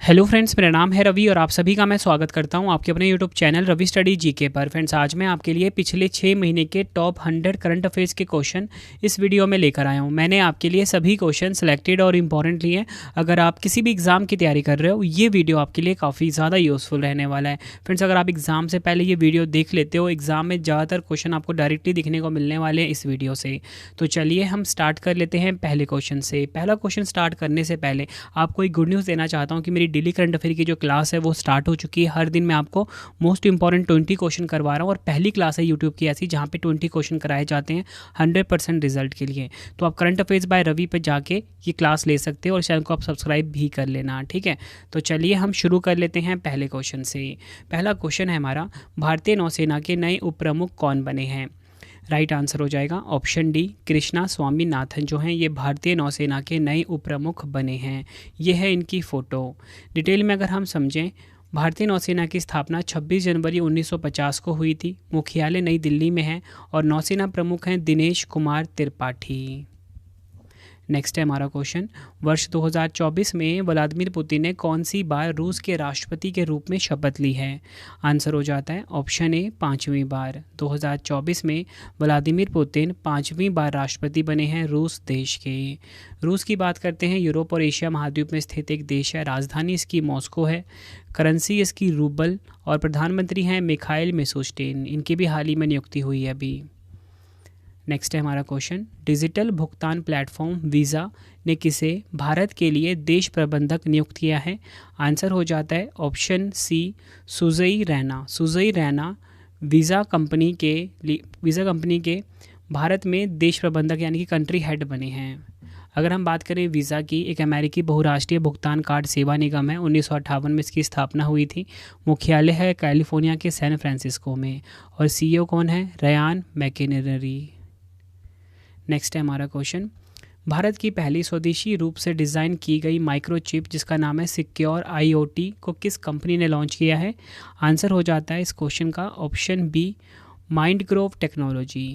Hello friends, मेरा नाम है रवि और आप सभी का मैं स्वागत करता हूं आपके अपने YouTube channel Ravi study GK पर। फ्रेंड्स, आज मैं आपके लिए पिछले 6 महीने के टॉप 100 करंट अफेयर्स के क्वेश्चन इस वीडियो में लेकर आया हूं। मैंने आपके लिए सभी क्वेश्चन सेलेक्टेड और इम्पॉर्टेंट लिए हैं। अगर आप किसी भी एग्जाम की तैयारी कर रहे हो, ये वीडियो आपके लिए काफ़ी ज़्यादा यूज़फुल रहने वाला है। फ्रेंड्स, अगर आप एग्जाम से पहले ये वीडियो देख लेते हो, एग्जाम में ज़्यादातर क्वेश्चन आपको डायरेक्टली दिखने को मिलने वाले हैं इस वीडियो से। तो चलिए हम स्टार्ट कर लेते हैं पहले क्वेश्चन से। पहला क्वेश्चन स्टार्ट करने से पहले आपको एक गुड न्यूज़ देना चाहता हूँ कि मेरी डेली करंट अफेयर की जो क्लास है वो स्टार्ट हो चुकी है। हर दिन मैं आपको मोस्ट इंपॉर्टेंट 20 क्वेश्चन करवा रहा हूँ और पहली क्लास है यूट्यूब की ऐसी जहाँ पे 20 क्वेश्चन कराए जाते हैं 100% रिजल्ट के लिए। तो आप करंट अफेयर्स बाय रवि पे जाके ये क्लास ले सकते हो और चैनल को आप सब्सक्राइब भी कर लेना, ठीक है। तो चलिए हम शुरू कर लेते हैं पहले क्वेश्चन से। पहला क्वेश्चन है हमारा, भारतीय नौसेना के नए उप प्रमुख कौन बने हैं? राइट आंसर हो जाएगा ऑप्शन डी, कृष्णा स्वामीनाथन जो हैं ये भारतीय नौसेना के नए उप प्रमुख बने हैं। ये है इनकी फ़ोटो। डिटेल में अगर हम समझें, भारतीय नौसेना की स्थापना 26 जनवरी 1950 को हुई थी। मुख्यालय नई दिल्ली में है और नौसेना प्रमुख हैं दिनेश कुमार त्रिपाठी। नेक्स्ट है हमारा क्वेश्चन, वर्ष 2024 में व्लादिमीर पुतिन ने कौन सी बार रूस के राष्ट्रपति के रूप में शपथ ली है? आंसर हो जाता है ऑप्शन ए, 5वीं बार। 2024 में व्लादिमीर पुतिन 5वीं बार राष्ट्रपति बने हैं रूस देश के। रूस की बात करते हैं, यूरोप और एशिया महाद्वीप में स्थित एक देश है। राजधानी इसकी मॉस्को है। करेंसी इसकी रूबल और प्रधानमंत्री हैं मिखाइल मिशुस्टिन। इनकी भी हाल ही में नियुक्ति हुई है अभी। नेक्स्ट है हमारा क्वेश्चन, डिजिटल भुगतान प्लेटफॉर्म वीज़ा ने किसे भारत के लिए देश प्रबंधक नियुक्त किया है? आंसर हो जाता है option C, Sujai Raina. Sujai Raina visa company के भारत में देश प्रबंधक यानी कि कंट्री हेड बने हैं। अगर हम बात करें वीज़ा की, एक अमेरिकी बहुराष्ट्रीय भुगतान कार्ड सेवा निगम है। 1958 में इसकी स्थापना हुई थी। मुख्यालय है कैलिफोर्निया के सैन फ्रांसिस्को में और सीईओ कौन है? रयान मैकेनरी। नेक्स्ट है हमारा क्वेश्चन, भारत की पहली स्वदेशी रूप से डिज़ाइन की गई माइक्रोचिप जिसका नाम है सिक्योर आईओटी को किस कंपनी ने लॉन्च किया है? आंसर हो जाता है इस क्वेश्चन का ऑप्शन बी, माइंडग्रोव टेक्नोलॉजी।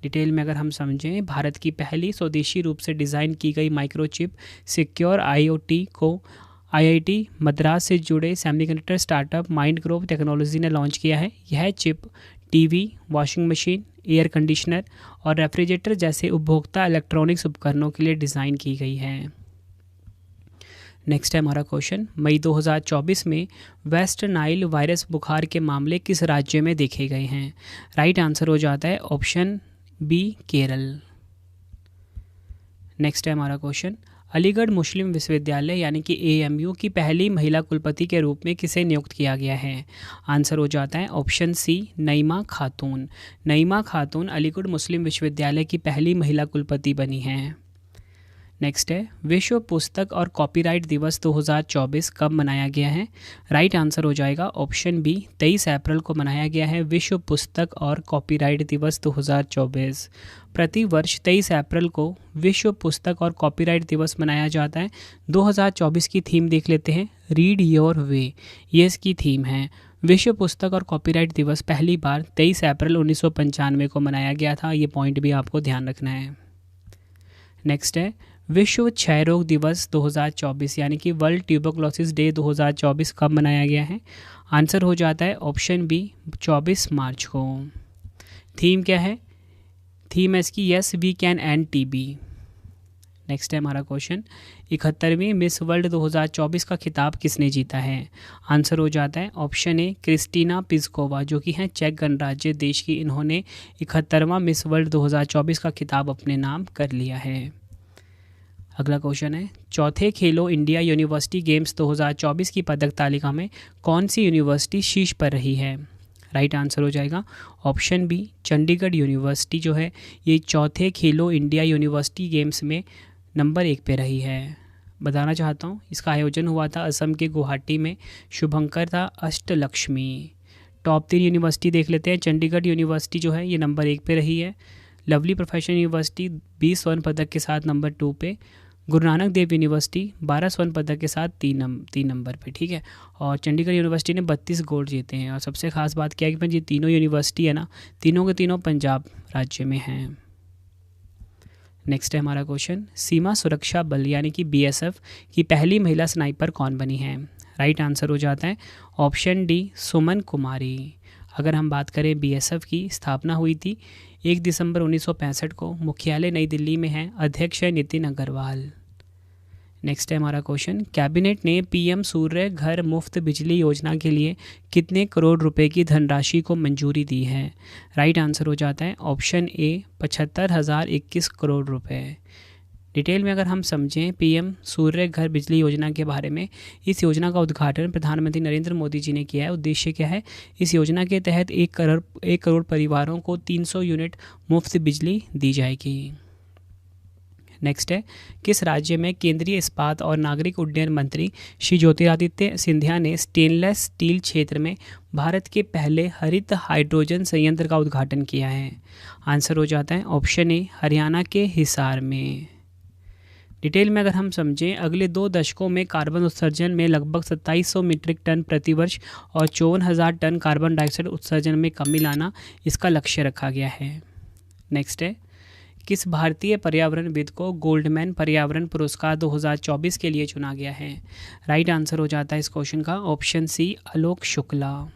डिटेल में अगर हम समझें, भारत की पहली स्वदेशी रूप से डिज़ाइन की गई माइक्रोचिप सिक्योर आईओटी को आईआईटी मद्रास से जुड़े सेमीकंडक्टर स्टार्टअप माइंडग्रोव टेक्नोलॉजी ने लॉन्च किया है। यह chip TV, washing machine, air conditioner और रेफ्रिजरेटर जैसे उपभोक्ता इलेक्ट्रॉनिक्स उपकरणों के लिए डिज़ाइन की गई है। नेक्स्ट है हमारा क्वेश्चन, मई 2024 में वेस्ट नाइल वायरस बुखार के मामले किस राज्य में देखे गए हैं? राइट आंसर हो जाता है ऑप्शन बी, केरल। नेक्स्ट है हमारा क्वेश्चन, अलीगढ़ मुस्लिम विश्वविद्यालय यानी कि एएमयू की पहली महिला कुलपति के रूप में किसे नियुक्त किया गया है? आंसर हो जाता है ऑप्शन सी, नईमा खातून। नईमा खातून अलीगढ़ मुस्लिम विश्वविद्यालय की पहली महिला कुलपति बनी हैं। नेक्स्ट है, विश्व पुस्तक और कॉपीराइट दिवस 2024 कब मनाया गया है? राइट आंसर हो जाएगा ऑप्शन बी, 23 अप्रैल को मनाया गया है विश्व पुस्तक और कॉपीराइट दिवस 2024। प्रति वर्ष 23 अप्रैल को विश्व पुस्तक और कॉपीराइट दिवस मनाया जाता है। 2024 की थीम देख लेते हैं, रीड योर वे, ये इसकी थीम है। विश्व पुस्तक और कॉपीराइट दिवस पहली बार 23 अप्रैल 1995 को मनाया गया था। ये पॉइंट भी आपको ध्यान रखना है। नेक्स्ट है, विश्व क्षय रोग दिवस 2024 यानी कि वर्ल्ड ट्यूबरक्लोसिस डे 2024 कब मनाया गया है? आंसर हो जाता है ऑप्शन बी, 24 मार्च को। थीम क्या है? थीम है इसकी yes we can end TB. Next है हमारा क्वेश्चन, 71वीं मिस वर्ल्ड 2024 का खिताब किसने जीता है? आंसर हो जाता है ऑप्शन ए, क्रिस्टीना पिस्कोवा जो कि हैं चेक गणराज्य देश की। इन्होंने 71वां मिस वर्ल्ड 2024 का खिताब अपने नाम कर लिया है। अगला क्वेश्चन है, चौथे खेलो इंडिया यूनिवर्सिटी गेम्स 2024 की पदक तालिका में कौन सी यूनिवर्सिटी शीर्ष पर रही है? राइट आंसर हो जाएगा ऑप्शन बी, चंडीगढ़ यूनिवर्सिटी जो है ये चौथे खेलो इंडिया यूनिवर्सिटी गेम्स में नंबर 1 पे रही है। बताना चाहता हूँ, इसका आयोजन हुआ था असम के गुवाहाटी में। शुभंकर था अष्टलक्ष्मी। टॉप 3 यूनिवर्सिटी देख लेते हैं। चंडीगढ़ यूनिवर्सिटी जो है ये नंबर 1 पे रही है। लवली प्रोफेशनल यूनिवर्सिटी 20 स्वर्ण पदक के साथ नंबर 2 पे। गुरु नानक देव यूनिवर्सिटी 12 स्वर्ण पदक के साथ 3 नंबर पे, ठीक है। और चंडीगढ़ यूनिवर्सिटी ने 32 गोल्ड जीते हैं। और सबसे खास बात क्या है कि ये तीनों यूनिवर्सिटी है ना, तीनों के तीनों पंजाब राज्य में हैं। नेक्स्ट है हमारा क्वेश्चन, सीमा सुरक्षा बल यानी कि बीएसएफ की पहली महिला स्नाइपर कौन बनी है? राइट आंसर हो जाता है ऑप्शन डी सुमन कुमारी। अगर हम बात करें बीएसएफ की स्थापना हुई थी 1 दिसंबर 1965 को, मुख्यालय नई दिल्ली में है, अध्यक्ष है नितिन अग्रवाल। नेक्स्ट है हमारा क्वेश्चन, कैबिनेट ने पीएम सूर्य घर मुफ्त बिजली योजना के लिए कितने करोड़ रुपए की धनराशि को मंजूरी दी है? राइट आंसर हो जाता है ऑप्शन ए 75,021 करोड़ रुपए। डिटेल में अगर हम समझें पीएम सूर्य घर बिजली योजना के बारे में, इस योजना का उद्घाटन प्रधानमंत्री नरेंद्र मोदी जी ने किया है। उद्देश्य क्या है? इस योजना के तहत 1 करोड़ परिवारों को 300 यूनिट मुफ्त बिजली दी जाएगी। नेक्स्ट है, किस राज्य में केंद्रीय इस्पात और नागरिक उड्डयन मंत्री श्री ज्योतिरादित्य सिंधिया ने स्टेनलेस स्टील क्षेत्र में भारत के पहले हरित हाइड्रोजन संयंत्र का उद्घाटन किया है? आंसर हो जाता है ऑप्शन ए हरियाणा के हिसार में। डिटेल में अगर हम समझें, अगले 2 दशकों में कार्बन उत्सर्जन में लगभग 2700 मीट्रिक टन प्रतिवर्ष और 54,000 टन कार्बन डाइऑक्साइड उत्सर्जन में कमी लाना इसका लक्ष्य रखा गया है। नेक्स्ट है, किस भारतीय पर्यावरणविद को गोल्डमैन पर्यावरण पुरस्कार 2024 के लिए चुना गया है? राइट आंसर हो जाता है इस क्वेश्चन का ऑप्शन सी आलोक शुक्ला।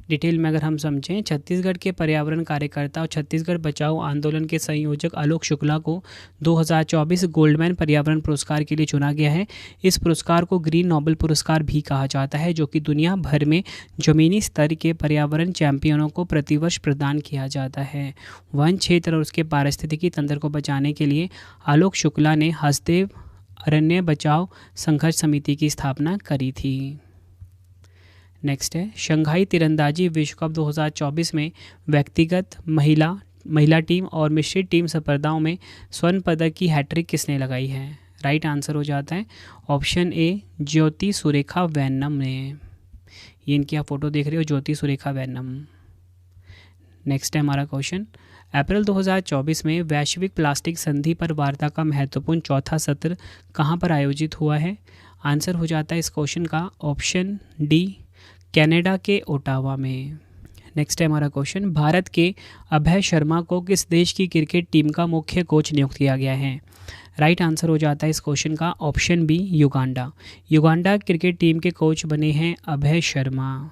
डिटेल में अगर हम समझें, छत्तीसगढ़ के पर्यावरण कार्यकर्ता और छत्तीसगढ़ बचाओ आंदोलन के संयोजक आलोक शुक्ला को 2024 गोल्डमैन पर्यावरण पुरस्कार के लिए चुना गया है। इस पुरस्कार को ग्रीन नोबेल पुरस्कार भी कहा जाता है, जो कि दुनिया भर में जमीनी स्तर के पर्यावरण चैंपियनों को प्रतिवर्ष प्रदान किया जाता है। वन क्षेत्र और उसके पारिस्थितिकी तंत्र को बचाने के लिए आलोक शुक्ला ने हसदेव अरण्य बचाओ संघर्ष समिति की स्थापना करी थी। नेक्स्ट है, शंघाई तीरंदाजी विश्व कप 2024 में व्यक्तिगत, महिला टीम और मिश्रित टीम स्पर्धाओं में स्वर्ण पदक की हैट्रिक किसने लगाई है? राइट आंसर हो जाता है ऑप्शन ए ज्योति सुरेखा वेन्नम ने। ये इनकी आप फोटो देख रहे हो, ज्योति सुरेखा वेन्नम। नेक्स्ट है हमारा क्वेश्चन, अप्रैल 2024 में वैश्विक प्लास्टिक संधि पर वार्ता का महत्वपूर्ण चौथा सत्र कहाँ पर आयोजित हुआ है? आंसर हो जाता है इस क्वेश्चन का ऑप्शन डी कनाडा के ओटावा में। नेक्स्ट है हमारा क्वेश्चन, भारत के अभय शर्मा को किस देश की क्रिकेट टीम का मुख्य कोच नियुक्त किया गया है? राइट आंसर हो जाता है इस क्वेश्चन का option B Uganda. Uganda cricket team के कोच बने हैं Abhay Sharma.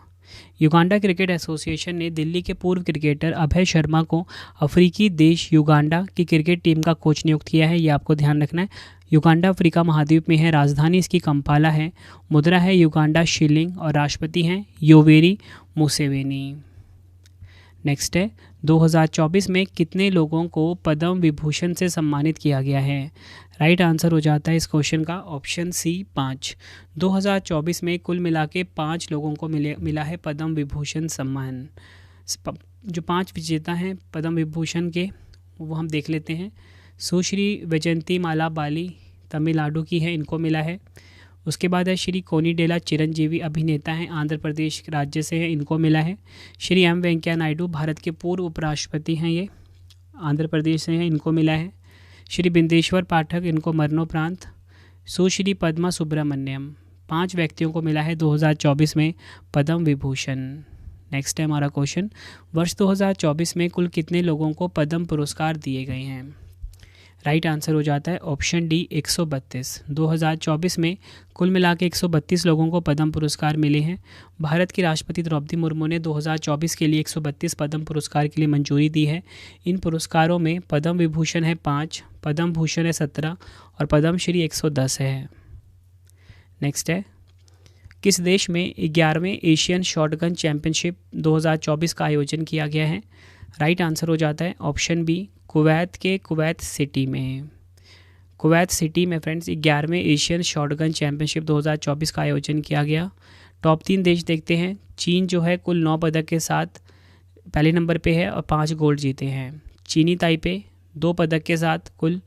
Uganda cricket association ने दिल्ली के पूर्व क्रिकेटर अभय शर्मा को अफ्रीकी देश युगांडा की क्रिकेट टीम का कोच नियुक्त किया है। ये आपको ध्यान रखना है। युगांडा अफ्रीका महाद्वीप में है, राजधानी इसकी कंपाला है, मुद्रा है युगांडा शिलिंग और राष्ट्रपति हैं योवेरी मुसेवेनी। नेक्स्ट है, 2024 में कितने लोगों को पद्म विभूषण से सम्मानित किया गया है? राइट आंसर हो जाता है इस क्वेश्चन का ऑप्शन सी 5। 2024 में कुल मिला के 5 लोगों को मिला है पद्म विभूषण सम्मान। जो 5 विजेता हैं पद्म विभूषण के वो हम देख लेते हैं। सुश्री वैजयंती माला बाली तमिलनाडु की है, इनको मिला है। उसके बाद है श्री कोनिडेला चिरंजीवी, अभिनेता हैं, आंध्र प्रदेश राज्य से हैं, इनको मिला है। श्री एम वेंकैया नायडू भारत के पूर्व उपराष्ट्रपति हैं, ये आंध्र प्रदेश से हैं, इनको मिला है। श्री बिंदेश्वर पाठक, इनको मरणोपरांत। सुश्री पद्मा सुब्रमण्यम, 5 व्यक्तियों को मिला है 2024 में पद्म विभूषण। नेक्स्ट है हमारा क्वेश्चन, वर्ष 2024 में कुल कितने लोगों को पद्म पुरस्कार दिए गए हैं? राइट आंसर हो जाता है ऑप्शन डी 132। 2024 में कुल मिला के 132 लोगों को पद्म पुरस्कार मिले हैं। भारत की राष्ट्रपति द्रौपदी मुर्मू ने 2024 के लिए 132 पद्म पुरस्कार के लिए मंजूरी दी है। इन पुरस्कारों में पद्म विभूषण है 5, पद्म भूषण है 17 और पद्म श्री 110 है। नेक्स्ट है, किस देश में 11वें एशियन शॉटगन चैंपियनशिप 2024 का आयोजन किया गया है? राइट आंसर हो जाता है ऑप्शन बी कुवैत के कुवैत सिटी में। कुवैत सिटी में फ्रेंड्स 11वें एशियन शॉटगन चैंपियनशिप 2024 का आयोजन किया गया। टॉप 3 देश देखते हैं। चीन जो है कुल 9 पदक के साथ पहले नंबर पे है और 5 गोल्ड जीते हैं। चीनी ताइपे 2 पदक के साथ कुल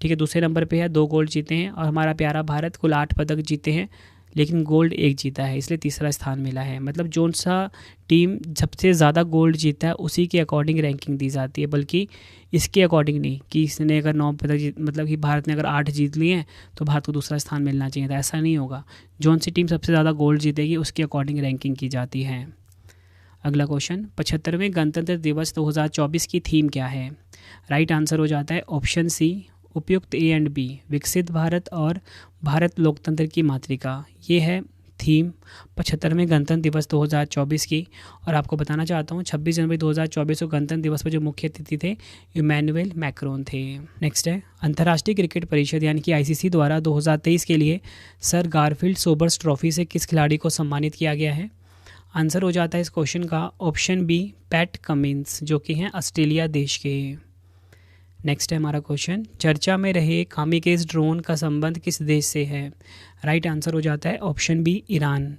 दूसरे नंबर पे है, 2 गोल्ड जीते हैं। और हमारा प्यारा भारत कुल 8 पदक जीते हैं लेकिन गोल्ड 1 जीता है, इसलिए तीसरा स्थान मिला है। मतलब जो सा टीम सबसे ज़्यादा गोल्ड जीता है उसी के अकॉर्डिंग रैंकिंग दी जाती है, बल्कि इसके अकॉर्डिंग नहीं कि इसने अगर 9 पदक मतलब कि भारत ने अगर 8 जीत लिए हैं तो भारत को दूसरा स्थान मिलना चाहिए था, ऐसा नहीं होगा। जौन सी टीम सबसे ज़्यादा गोल्ड जीतेगी उसके अकॉर्डिंग रैंकिंग की जाती है। अगला क्वेश्चन, 75वें गणतंत्र दिवस 2024 की थीम क्या है? राइट आंसर हो जाता है ऑप्शन सी उपयुक्त ए एंड बी, विकसित भारत और भारत लोकतंत्र की मातृका। ये है थीम 75वें गणतंत्र दिवस 2024 की। और आपको बताना चाहता हूँ 26 जनवरी 2024 को गणतंत्र दिवस पर जो मुख्य अतिथि थे इमैनुअल मैक्रोन थे। नेक्स्ट है अंतर्राष्ट्रीय क्रिकेट परिषद यानी कि आईसीसी द्वारा 2023 के लिए सर गारफील्ड सोबर्स ट्रॉफी से किस खिलाड़ी को सम्मानित किया गया है। आंसर हो जाता है इस क्वेश्चन का ऑप्शन बी पैट कमिंस, जो कि हैं ऑस्ट्रेलिया देश के। नेक्स्ट है हमारा क्वेश्चन, चर्चा में रहे कामिकेज ड्रोन का संबंध किस देश से है। राइट आंसर हो जाता है ऑप्शन बी ईरान।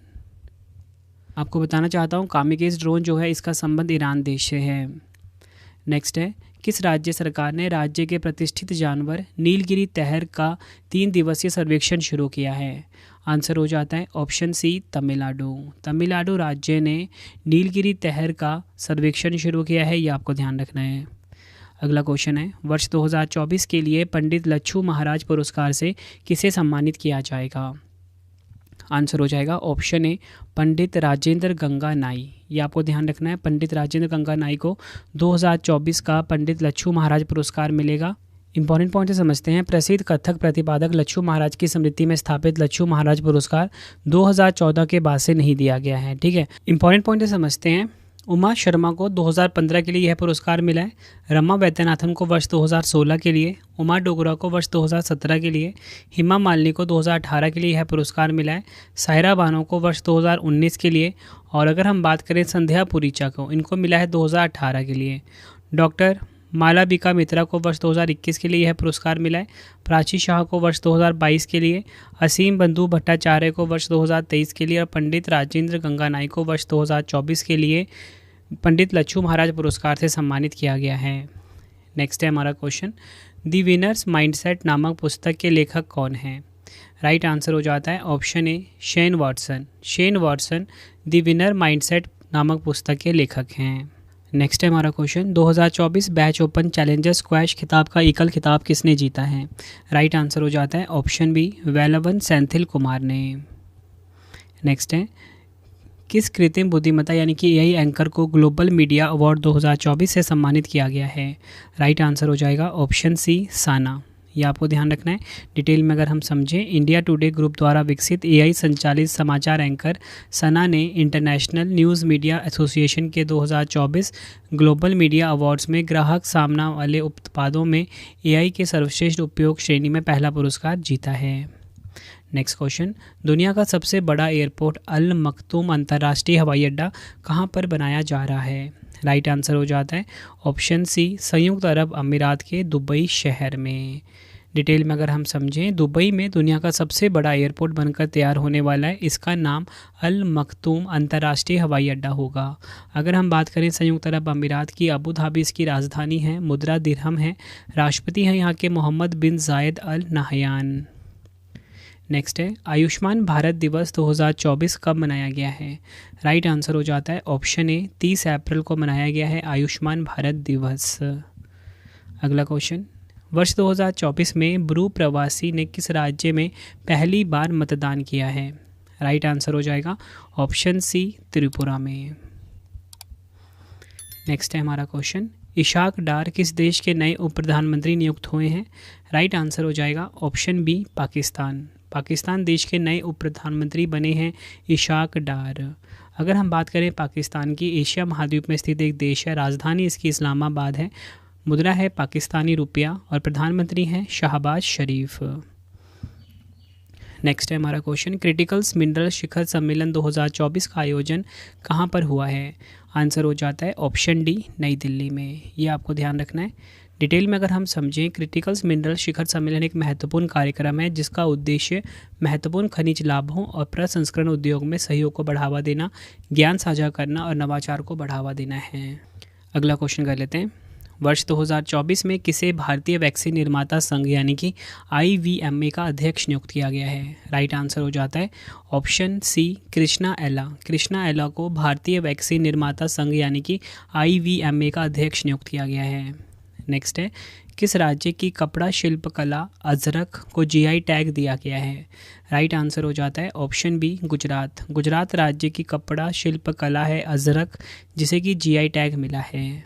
आपको बताना चाहता हूँ कामिकेज ड्रोन जो है इसका संबंध ईरान देश से है। नेक्स्ट है किस राज्य सरकार ने राज्य के प्रतिष्ठित जानवर नीलगिरी तहर का 3 दिवसीय सर्वेक्षण शुरू किया है। आंसर हो जाता है ऑप्शन सी तमिलनाडु। तमिलनाडु राज्य ने नीलगिरी तहर का सर्वेक्षण शुरू किया है, ये आपको ध्यान रखना है। अगला क्वेश्चन है वर्ष 2024 के लिए पंडित लच्छू महाराज पुरस्कार से किसे सम्मानित किया जाएगा। आंसर हो जाएगा ऑप्शन ए पंडित राजेंद्र गंगा नाई। ये आपको ध्यान रखना है, पंडित राजेंद्र गंगा नाई को 2024 का पंडित लच्छू महाराज पुरस्कार मिलेगा। इंपॉर्टेंट पॉइंट से समझते हैं। प्रसिद्ध कथक प्रतिपादक लच्छू महाराज की स्मृति में स्थापित लच्छू महाराज पुरस्कार 2014 के बाद से नहीं दिया गया है। ठीक है, इंपॉर्टेंट पॉइंट से समझते हैं। उमा शर्मा को 2015 के लिए यह पुरस्कार मिला है, रमा वैद्यनाथन को वर्ष 2016 के लिए, उमा डोगरा को वर्ष 2017 के लिए, हिमा मालिनी को 2018 के लिए यह पुरस्कार मिला है, सायरा बानो को वर्ष 2019 के लिए, और अगर हम बात करें संध्या पुरीचा को, इनको मिला है 2018 के लिए। डॉक्टर मालाबिका मित्रा को वर्ष 2021 के लिए यह पुरस्कार मिला है, प्राची शाह को वर्ष 2022 के लिए, असीम बंधु भट्टाचार्य को वर्ष 2023 के लिए और पंडित राजेंद्र गंगा नाई को वर्ष 2024 के लिए पंडित लच्छू महाराज पुरस्कार से सम्मानित किया गया है। नेक्स्ट है हमारा क्वेश्चन, द विनर्स माइंडसेट नामक पुस्तक के लेखक कौन हैं। राइट आंसर हो जाता है option A Shane Watson. Shane Watson the winner mindset नामक पुस्तक के लेखक हैं। नेक्स्ट है हमारा question, 2024 batch open challenger squash खिताब का एकल खिताब किसने जीता है। राइट आंसर हो जाता है ऑप्शन बी वेलवन सेंथिल कुमार ने। नेक्स्ट है किस कृत्रिम बुद्धिमत्ता यानी कि एआई एंकर को ग्लोबल मीडिया अवार्ड 2024 से सम्मानित किया गया है। राइट आंसर हो जाएगा ऑप्शन सी साना। ये आपको ध्यान रखना है। डिटेल में अगर हम समझें, इंडिया टुडे ग्रुप द्वारा विकसित एआई संचालित समाचार एंकर सना ने इंटरनेशनल न्यूज़ मीडिया एसोसिएशन के 2024 ग्लोबल मीडिया अवार्ड्स में ग्राहक सामना वाले उत्पादों में एआई के सर्वश्रेष्ठ उपयोग श्रेणी में पहला पुरस्कार जीता है। नेक्स्ट क्वेश्चन, दुनिया का सबसे बड़ा एयरपोर्ट अल मखतूम अंतर्राष्ट्रीय हवाई अड्डा कहाँ पर बनाया जा रहा है। राइट आंसर हो जाता है ऑप्शन सी संयुक्त अरब अमीरात के दुबई शहर में। डिटेल में अगर हम समझें, दुबई में दुनिया का सबसे बड़ा एयरपोर्ट बनकर तैयार होने वाला है, इसका नाम अल मखतूम अंतर्राष्ट्रीय हवाई अड्डा होगा। अगर हम बात करें संयुक्त अरब अमीरात की, अबू धाबी इसकी राजधानी है, मुद्रा दिरहम है, राष्ट्रपति हैं यहाँ के मोहम्मद बिन जायद अल नाहयान। नेक्स्ट है आयुष्मान भारत दिवस 2024 कब मनाया गया है। राइट आंसर हो जाता है ऑप्शन ए 30 अप्रैल को मनाया गया है आयुष्मान भारत दिवस। अगला क्वेश्चन, वर्ष 2024 में ब्रू प्रवासी ने किस राज्य में पहली बार मतदान किया है। राइट आंसर हो जाएगा ऑप्शन सी त्रिपुरा में। नेक्स्ट है हमारा क्वेश्चन, इशाक डार किस देश के नए उप प्रधानमंत्री नियुक्त हुए हैं। राइट आंसर हो जाएगा ऑप्शन बी पाकिस्तान। पाकिस्तान देश के नए उप प्रधानमंत्री बने हैं इशाक डार। अगर हम बात करें पाकिस्तान की, एशिया महाद्वीप में स्थित एक देश है, राजधानी इसकी इस्लामाबाद है, मुद्रा है पाकिस्तानी रुपया और प्रधानमंत्री हैं शहबाज शरीफ। नेक्स्ट है हमारा क्वेश्चन, क्रिटिकल्स मिनरल शिखर सम्मेलन 2024 का आयोजन कहाँ पर हुआ है। आंसर हो जाता है ऑप्शन डी नई दिल्ली में। ये आपको ध्यान रखना है। डिटेल में अगर हम समझें, क्रिटिकल्स मिनरल शिखर सम्मेलन एक महत्वपूर्ण कार्यक्रम है जिसका उद्देश्य महत्वपूर्ण खनिज लाभों और प्रसंस्करण उद्योग में सहयोग को बढ़ावा देना, ज्ञान साझा करना और नवाचार को बढ़ावा देना है। अगला क्वेश्चन कर लेते हैं, वर्ष 2024 में किसे भारतीय वैक्सीन निर्माता संघ यानी कि IVMA का अध्यक्ष नियुक्त किया गया है। राइट आंसर हो जाता है ऑप्शन सी कृष्णा एला। कृष्णा एला को भारतीय वैक्सीन निर्माता संघ यानी कि IVMA का अध्यक्ष नियुक्त किया गया है। नेक्स्ट है किस राज्य की कपड़ा शिल्पकला अजरक को GI टैग दिया गया है। राइट आंसर हो जाता है ऑप्शन बी गुजरात। गुजरात राज्य की कपड़ा शिल्पकला है अजरक, जिसे कि GI टैग मिला है।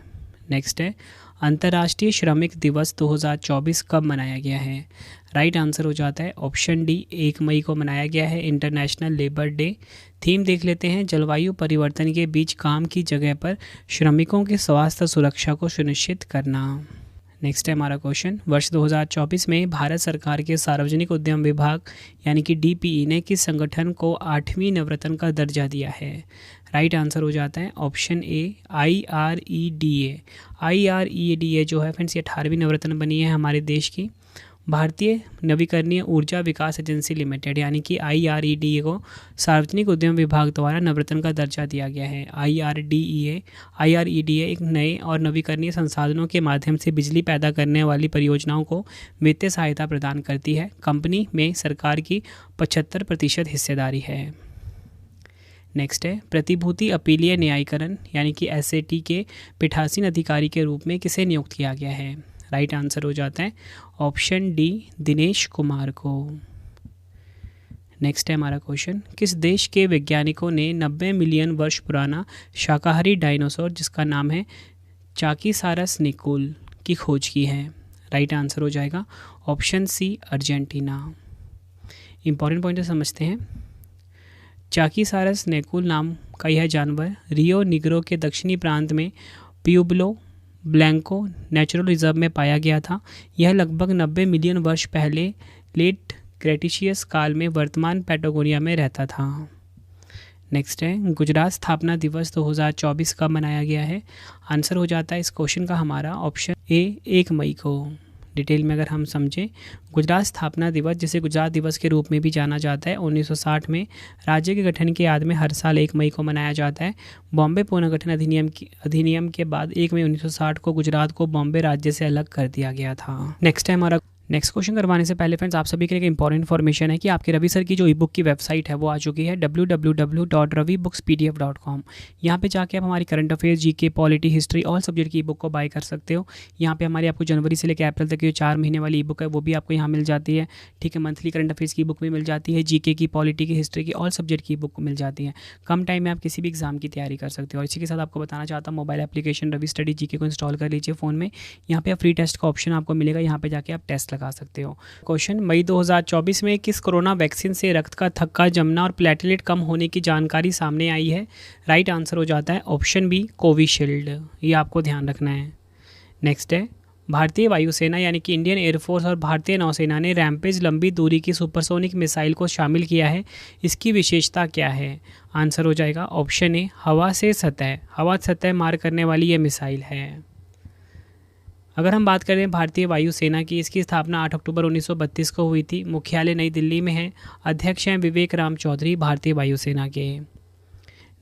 नेक्स्ट है अंतर्राष्ट्रीय श्रमिक दिवस 2024 कब मनाया गया है? राइट आंसर हो जाता है ऑप्शन डी, 1 मई को मनाया गया है, इंटरनेशनल लेबर डे। थीम देख लेते हैं, जलवायु परिवर्तन के बीच काम की जगह पर श्रमिकों की स्वास्थ्य सुरक्षा को सुनिश्चित करना। नेक्स्ट है हमारा क्वेश्चन, वर्ष 2024 में भारत सरकार के सार्वजनिक उद्यम विभाग यानी कि डीपीई ने किस संगठन को 8वीं नवरत्न का दर्जा दिया है? राइट आंसर हो जाता है ऑप्शन ए, IREDA। IREDA जो है फ्रेंड्स ये 18वीं नवरत्न बनी है हमारे देश की। भारतीय नवीकरणीय ऊर्जा विकास एजेंसी लिमिटेड यानी कि IREDA को सार्वजनिक उद्यम विभाग द्वारा नवरत्न का दर्जा दिया गया है। IREDA एक नए और नवीकरणीय संसाधनों के माध्यम से बिजली पैदा करने वाली परियोजनाओं को वित्तीय सहायता प्रदान करती है। कंपनी में सरकार की 75% हिस्सेदारी है। नेक्स्ट है, प्रतिभूति अपीलीय न्यायीकरण यानी कि SAT के पीठासीन अधिकारी के रूप में किसे नियुक्त किया गया है? राइट आंसर हो जाता है ऑप्शन डी, दिनेश कुमार को। नेक्स्ट है हमारा क्वेश्चन, किस देश के वैज्ञानिकों ने 90 मिलियन वर्ष पुराना शाकाहारी डायनासोर जिसका नाम है चाकीसारस निकोल की खोज की है? राइट आंसर हो जाएगा option C, Argentina. Important point समझते हैं। चाकीसारस निकोल नाम का यह जानवर रियो निग्रो के दक्षिणी प्रांत में प्यूब्लो ब्लैंको नेचुरल रिजर्व में पाया गया था। यह लगभग 90 मिलियन वर्ष पहले लेट क्रेटिशियस काल में वर्तमान पैटागोनिया में रहता था। नेक्स्ट है, गुजरात स्थापना दिवस 2024 कब मनाया गया है? आंसर हो जाता है इस क्वेश्चन का हमारा ऑप्शन ए, 1 मई को। डिटेल में अगर हम समझें, गुजरात स्थापना दिवस जिसे गुजरात दिवस के रूप में भी जाना जाता है 1960 में राज्य के गठन की याद में हर साल 1 मई को मनाया जाता है। बॉम्बे पुनर्गठन अधिनियम के बाद 1 मई 1960 को गुजरात को बॉम्बे राज्य से अलग कर दिया गया था। नेक्स्ट है हमारा नेक्स्ट क्वेश्चन करवाने से पहले फ्रेंड्स आप सभी के लिए इंपॉर्टेंट इन्फॉर्मेशन है कि आपके रवि सर की जो ई बुक की वेबसाइट है वो आ चुकी है www.ravibookspdf.com। यहाँ पे जाके आप हमारी current affairs, GK, polity, history all subject की ई बुक को बाय कर सकते हो। यहाँ पे हमारी आपको जनवरी से लेकर अप्रैल तक की जो 4 महीने वाली ई बुक है वो भी आपको यहाँ मिल जाती है। ठीक है, मंथली करंट अफेयर्स की बुक भी मिल जाती है, जीके की, पॉलिटी की, हिस्ट्री की ऑल सब्जेक्ट की बुक मिल जाती है। कम टाइम में आप किसी भी एग्जाम की तैयारी कर सकते हो। और इसी के साथ आपको बताना चाहता हूँ, mobile application Ravi study GK को इंस्टॉल कर लीजिए फ़ोन में। यहाँ पे फ्री टेस्ट का ऑप्शन आपको मिलेगा, यहाँ पे जाके आप टेस्ट लगा सकते हो। क्वेश्चन, मई 2024 में किस कोरोना वैक्सीन से रक्त का थक्का जमना और प्लेटलेट कम होने की जानकारी सामने आई है? राइट आंसर हो जाता है ऑप्शन बी, कोविशील्ड। ये आपको ध्यान रखना है। नेक्स्ट है, भारतीय वायुसेना यानी कि इंडियन एयरफोर्स और भारतीय नौसेना ने रैम्पेज लंबी दूरी की सुपरसोनिक मिसाइल को शामिल किया है। इसकी विशेषता क्या है? आंसर हो जाएगा ऑप्शन ए, हवा से सतह मार करने वाली ये मिसाइल है। अगर हम बात करें भारतीय वायुसेना की, इसकी स्थापना 8 अक्टूबर 1932 को हुई थी। मुख्यालय नई दिल्ली में है। अध्यक्ष हैं विवेक राम चौधरी भारतीय वायुसेना के।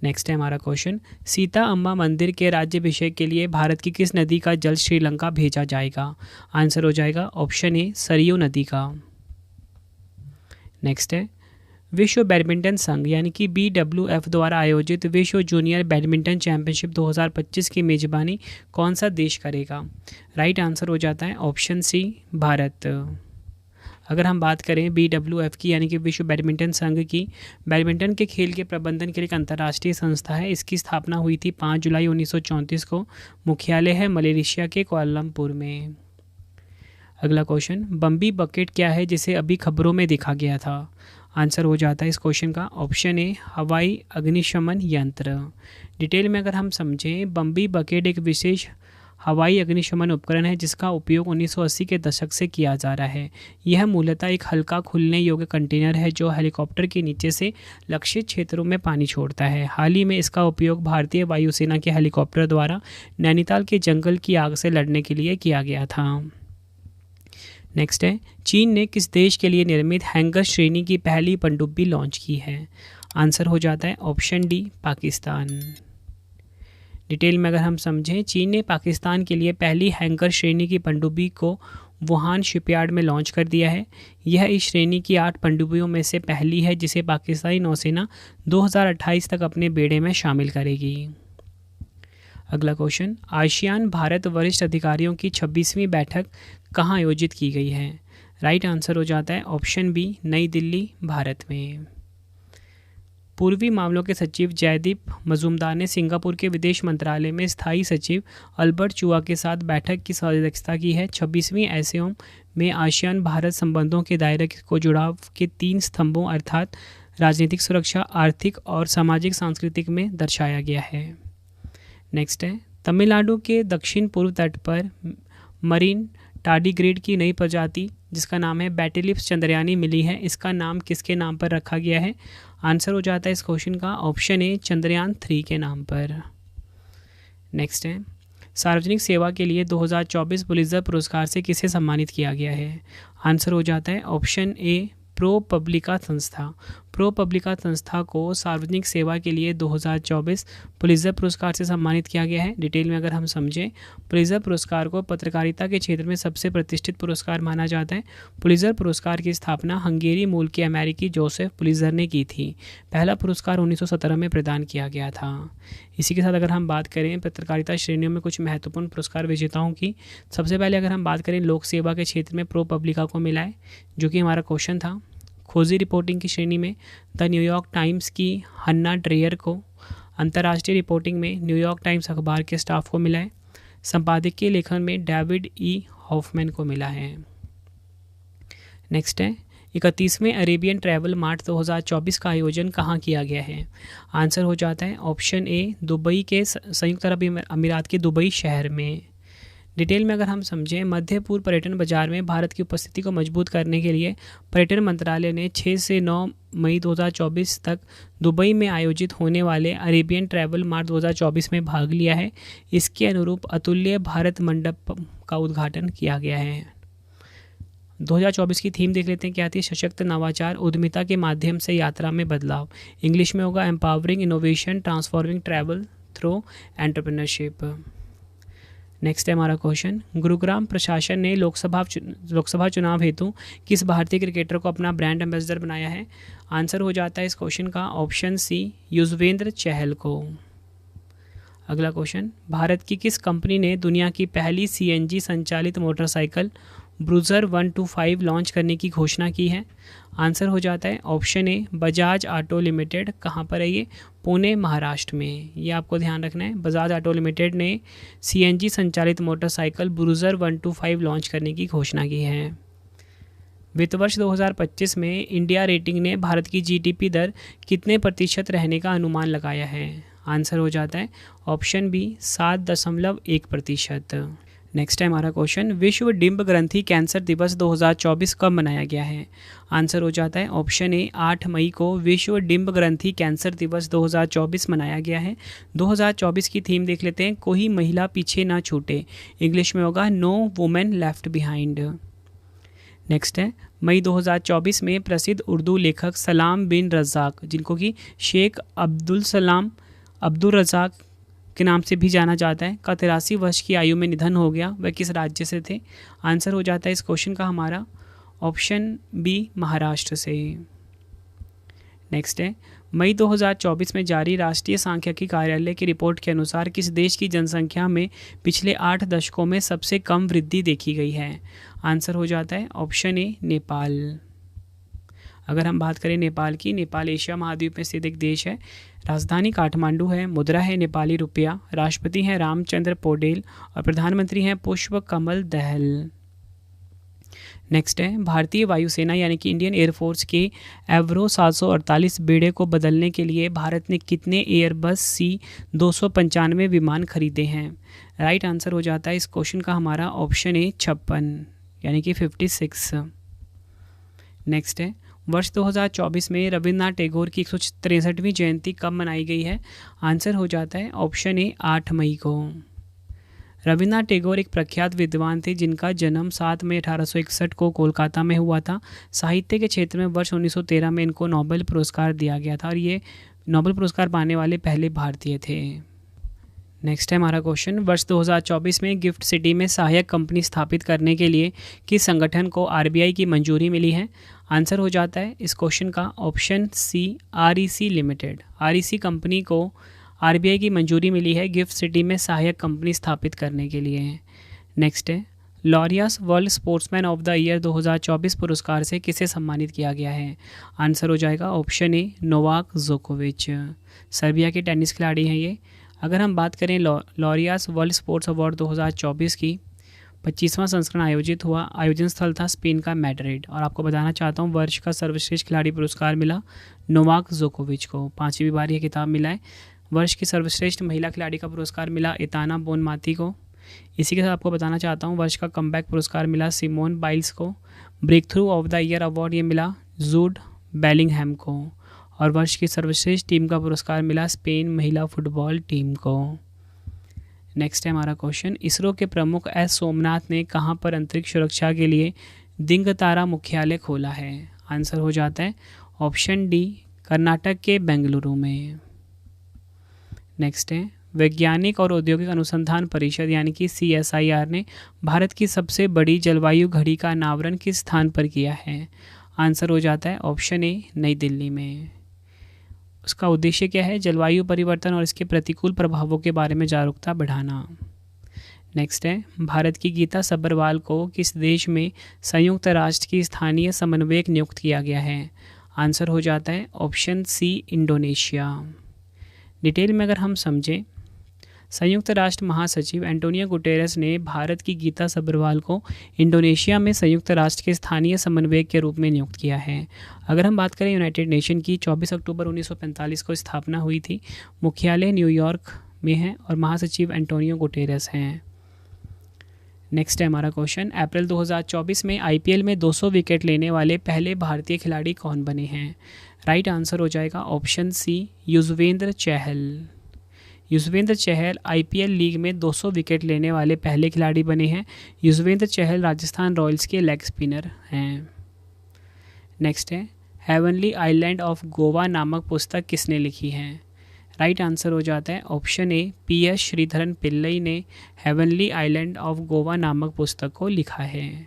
नेक्स्ट है हमारा क्वेश्चन, सीता अम्बा मंदिर के राज्याभिषेक के लिए भारत की किस नदी का जल श्रीलंका भेजा जाएगा? आंसर हो जाएगा ऑप्शन ए, सरयू नदी का। नेक्स्ट है, विश्व बैडमिंटन संघ यानी कि BWF द्वारा आयोजित विश्व जूनियर बैडमिंटन चैंपियनशिप 2025 की मेजबानी कौन सा देश करेगा? राइट आंसर हो जाता है ऑप्शन सी, भारत। अगर हम बात करें BWF की यानी कि विश्व बैडमिंटन संघ की, बैडमिंटन के खेल के प्रबंधन के लिए एक अंतर्राष्ट्रीय संस्था है। इसकी स्थापना हुई थी 5 जुलाई 1934 को। मुख्यालय है मलेशिया के कुआलालंपुर में। अगला क्वेश्चन, बम्बी बकेट क्या है जिसे अभी खबरों में देखा गया था? आंसर हो जाता है इस क्वेश्चन का ऑप्शन ए, हवाई अग्निशमन यंत्र। डिटेल में अगर हम समझें, बम्बी बकेट एक विशेष हवाई अग्निशमन उपकरण है जिसका उपयोग 1980 के दशक से किया जा रहा है। यह मूलतः एक हल्का खुलने योग्य कंटेनर है जो हेलीकॉप्टर के नीचे से लक्षित क्षेत्रों में पानी छोड़ता है। हाल ही में इसका उपयोग भारतीय वायुसेना के हेलीकॉप्टर द्वारा नैनीताल के जंगल की आग से लड़ने के लिए किया गया था। नेक्स्ट है, चीन ने किस देश के लिए निर्मित हैंगर श्रेणी की पहली पनडुब्बी लॉन्च की है? आंसर हो जाता है ऑप्शन डी, पाकिस्तान। डिटेल में अगर हम समझें, चीन ने पाकिस्तान के लिए पहली हैंगर श्रेणी की पनडुब्बी को वुहान शिपयार्ड में लॉन्च कर दिया है। यह इस श्रेणी की 8 पनडुब्बियों में से पहली है जिसे पाकिस्तानी नौसेना 2028 तक अपने बेड़े में शामिल करेगी। अगला क्वेश्चन, आसियान भारत वरिष्ठ अधिकारियों की 26वीं बैठक कहाँ आयोजित की गई है? राइट आंसर हो जाता है ऑप्शन बी, नई दिल्ली, भारत में। पूर्वी मामलों के सचिव जयदीप मजूमदार ने सिंगापुर के विदेश मंत्रालय में स्थायी सचिव अल्बर्ट चुआ के साथ बैठक की अध्यक्षता की है। 26वीं एससीओ में आसियान भारत संबंधों के दायरे को जुड़ाव के 3 स्तंभों अर्थात राजनीतिक, सुरक्षा, आर्थिक और सामाजिक सांस्कृतिक में दर्शाया गया है। नेक्स्ट है, तमिलनाडु के दक्षिण पूर्व तट पर मरीन टार्डिग्रेड की नई प्रजाति जिसका नाम है बैटिलिप्स चंद्रयानी मिली है। इसका नाम किसके नाम पर रखा गया है? आंसर हो जाता है इस क्वेश्चन का ऑप्शन ए, चंद्रयान 3 के नाम पर। नेक्स्ट है, सार्वजनिक सेवा के लिए 2024 पुलित्जर पुरस्कार से किसे सम्मानित किया गया है? आंसर हो जाता है ऑप्शन ए, प्रो पब्लिका संस्था। प्रो पब्लिका संस्था को सार्वजनिक सेवा के लिए 2024 पुलित्जर पुरस्कार से सम्मानित किया गया है। डिटेल में अगर हम समझें, पुलित्जर पुरस्कार को पत्रकारिता के क्षेत्र में सबसे प्रतिष्ठित पुरस्कार माना जाता है। पुलित्जर पुरस्कार की स्थापना हंगेरी मूल के अमेरिकी जोसेफ पुलित्जर ने की थी। पहला पुरस्कार 1917 में प्रदान किया गया था। इसी के साथ अगर हम बात करें पत्रकारिता श्रेणियों में कुछ महत्वपूर्ण पुरस्कार विजेताओं की, सबसे पहले अगर हम बात करें लोक सेवा के क्षेत्र में प्रो पब्लिका को मिला है, जो कि हमारा क्वेश्चन था। खोजी रिपोर्टिंग की श्रेणी में द न्यूयॉर्क टाइम्स की हन्ना ड्रेयर को, अंतर्राष्ट्रीय रिपोर्टिंग में न्यूयॉर्क टाइम्स अखबार के स्टाफ को मिला है। संपादकीय लेखन में डेविड ई हॉफमैन को मिला है। नेक्स्ट है, 31वें अरेबियन ट्रैवल मार्ट 2024 का आयोजन कहाँ किया गया है? आंसर हो जाता है ऑप्शन ए, दुबई के संयुक्त अरब अमीरात के दुबई शहर में। डिटेल में अगर हम समझें, मध्य पूर्व पर्यटन बाजार में भारत की उपस्थिति को मजबूत करने के लिए पर्यटन मंत्रालय ने 6 से 9 मई 2024 तक दुबई में आयोजित होने वाले अरेबियन ट्रैवल मार्ट 2024 में भाग लिया है। इसके अनुरूप अतुल्य भारत मंडप का उद्घाटन किया गया है। 2024 की थीम देख लेते हैं क्या थी? सशक्त नवाचार, उद्यमिता के माध्यम से यात्रा में बदलाव। इंग्लिश में होगा empowering innovation transforming travel through entrepreneurship. Next है हमारा क्वेश्चन, गुरुग्राम प्रशासन ने लोकसभा चुनाव हेतु किस भारतीय क्रिकेटर को अपना ब्रांड एम्बेसडर बनाया है? आंसर हो जाता है इस क्वेश्चन का ऑप्शन सी, युजवेंद्र चहल को। अगला क्वेश्चन, भारत की किस कंपनी ने दुनिया की पहली सीएनजी संचालित मोटरसाइकिल ब्रूजर 125 लॉन्च करने की घोषणा की है? आंसर हो जाता है option A, Bajaj auto limited. कहाँ पर है ये? पुणे, महाराष्ट्र में। ये आपको ध्यान रखना है। बजाज ऑटो लिमिटेड ने सीएनजी संचालित मोटरसाइकिल ब्रूजर 125 लॉन्च करने की घोषणा की है। वित्त वर्ष 2025 में इंडिया रेटिंग ने भारत की जीडीपी दर कितने प्रतिशत रहने का अनुमान लगाया है? आंसर हो जाता है ऑप्शन बी, 7.1%। नेक्स्ट है हमारा क्वेश्चन, विश्व डिंब ग्रंथि कैंसर दिवस 2024 कब मनाया गया है? आंसर हो जाता है ऑप्शन ए, 8 मई को विश्व डिंब ग्रंथि कैंसर दिवस 2024 मनाया गया है। 2024 की थीम देख लेते हैं, कोई महिला पीछे ना छूटे। इंग्लिश में होगा no women left behind. Next है, मई 2024 में प्रसिद्ध उर्दू लेखक सलाम बिन रज़ाक, जिनको कि शेख अब्दुल रज़ाक के नाम से भी जाना जाता है, का 83 वर्ष की आयु में निधन हो गया। वह किस राज्य से थे? आंसर हो जाता है इस क्वेश्चन का हमारा ऑप्शन बी, महाराष्ट्र से। नेक्स्ट है, मई 2024 में जारी राष्ट्रीय सांख्यिकी कार्यालय की रिपोर्ट के अनुसार किस देश की जनसंख्या में पिछले 8 दशकों में सबसे कम वृद्धि देखी गई है? आंसर हो जाता है ऑप्शन ए, नेपाल। अगर हम बात करें नेपाल की, नेपाल एशिया महाद्वीप में स्थित एक देश है। राजधानी काठमांडू है, मुद्रा है नेपाली रुपया, राष्ट्रपति हैं रामचंद्र पौडेल और प्रधानमंत्री हैं पुष्प कमल दहल। नेक्स्ट है, भारतीय वायुसेना यानी कि इंडियन एयरफोर्स के एवरो 748 बेड़े को बदलने के लिए भारत ने कितने एयरबस C-295 विमान खरीदे हैं? राइट आंसर हो जाता है इस क्वेश्चन का हमारा ऑप्शन ए, 56 यानी कि 56। नेक्स्ट है, वर्ष 2024 में रविन्द्रनाथ टैगोर की 163वीं जयंती कब मनाई गई है? आंसर हो जाता है ऑप्शन ए, 8 मई को। रविन्द्रनाथ टैगोर एक प्रख्यात विद्वान थे जिनका जन्म 7 मई 1861 को कोलकाता में हुआ था। साहित्य के क्षेत्र में वर्ष 1913 में इनको नोबेल पुरस्कार दिया गया था और ये नोबेल पुरस्कार पाने वाले पहले भारतीय थे। नेक्स्ट है हमारा क्वेश्चन, वर्ष 2024 में गिफ्ट सिटी में सहायक कंपनी स्थापित करने के लिए किस संगठन को आरबीआई की मंजूरी मिली है? आंसर हो जाता है इस क्वेश्चन का option C, REC limited. REC company को आरबीआई की मंजूरी मिली है गिफ्ट सिटी में सहायक कंपनी स्थापित करने के लिए। नेक्स्ट है, Laureus world sportsman of the year 2024 पुरस्कार से किसे सम्मानित किया गया है? आंसर हो जाएगा ऑप्शन ए नोवाक जोकोविच। सर्बिया के टेनिस खिलाड़ी हैं ये। अगर हम बात करें लॉरियस वर्ल्ड स्पोर्ट्स अवार्ड 2024 की 25वां संस्करण आयोजन स्थल था स्पेन का मैड्रिड। और आपको बताना चाहता हूँ वर्ष का सर्वश्रेष्ठ खिलाड़ी पुरस्कार मिला नोवाक जोकोविच को, 5वीं बार यह खिताब मिला है। वर्ष की सर्वश्रेष्ठ महिला खिलाड़ी का पुरस्कार मिला एताना बोनमाती को। इसी के साथ आपको बताना चाहता हूँ वर्ष का कमबैक पुरस्कार मिला सिमोन बाइल्स को। Breakthrough of the year award ये मिला जूड बेलिंगहैम को। और वर्ष की सर्वश्रेष्ठ टीम का पुरस्कार मिला स्पेन महिला फुटबॉल टीम को। नेक्स्ट है हमारा क्वेश्चन, इसरो के प्रमुख एस सोमनाथ ने कहाँ पर अंतरिक्ष सुरक्षा के लिए दिंगतारा मुख्यालय खोला है? आंसर हो जाता है ऑप्शन डी कर्नाटक के बेंगलुरु में। नेक्स्ट है वैज्ञानिक और औद्योगिक अनुसंधान परिषद यानी कि CSIR ने भारत की सबसे बड़ी जलवायु घड़ी का अनावरण किस स्थान पर किया है? आंसर हो जाता है ऑप्शन ए नई दिल्ली में। उसका उद्देश्य क्या है? जलवायु परिवर्तन और इसके प्रतिकूल प्रभावों के बारे में जागरूकता बढ़ाना। नेक्स्ट है भारत की गीता सब्बरवाल को किस देश में संयुक्त राष्ट्र की स्थानीय समन्वयक नियुक्त किया गया है? आंसर हो जाता है ऑप्शन सी इंडोनेशिया। डिटेल में अगर हम समझें, संयुक्त राष्ट्र महासचिव एंटोनियो गुटेरेस ने भारत की गीता सब्बरवाल को इंडोनेशिया में संयुक्त राष्ट्र के स्थानीय समन्वयक के रूप में नियुक्त किया है। अगर हम बात करें यूनाइटेड नेशन की 24 अक्टूबर 1945 को स्थापना हुई थी। मुख्यालय न्यूयॉर्क में है और महासचिव एंटोनियो गुटेरेस हैं। नेक्स्ट है हमारा क्वेश्चन, अप्रैल 2024 में IPL में 200 विकेट लेने वाले पहले भारतीय खिलाड़ी कौन बने हैं? राइट आंसर हो जाएगा ऑप्शन सी युजवेंद्र चहल। युजवेंद्र चहल IPL लीग में 200 विकेट लेने वाले पहले खिलाड़ी बने हैं। युजवेंद्र चहल राजस्थान रॉयल्स के लेग स्पिनर हैं। नेक्स्ट है हेवनली आइलैंड ऑफ गोवा नामक पुस्तक किसने लिखी है? राइट आंसर हो जाता है option A PS Sreedharan Pillai ने हेवनली आइलैंड ऑफ गोवा नामक पुस्तक को लिखा है।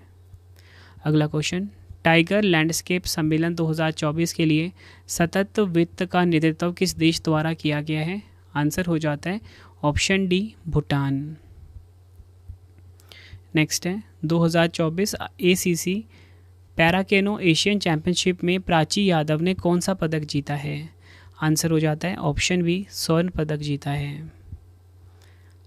अगला क्वेश्चन, टाइगर लैंडस्केप सम्मेलन 2024 के लिए सतत वित्त का नेतृत्व किस देश द्वारा किया गया है? आंसर हो जाता है ऑप्शन डी भूटान। नेक्स्ट है 2024 ACC पैराकेनो एशियन चैंपियनशिप में प्राची यादव ने कौन सा पदक जीता है? आंसर हो जाता है ऑप्शन बी स्वर्ण पदक जीता है।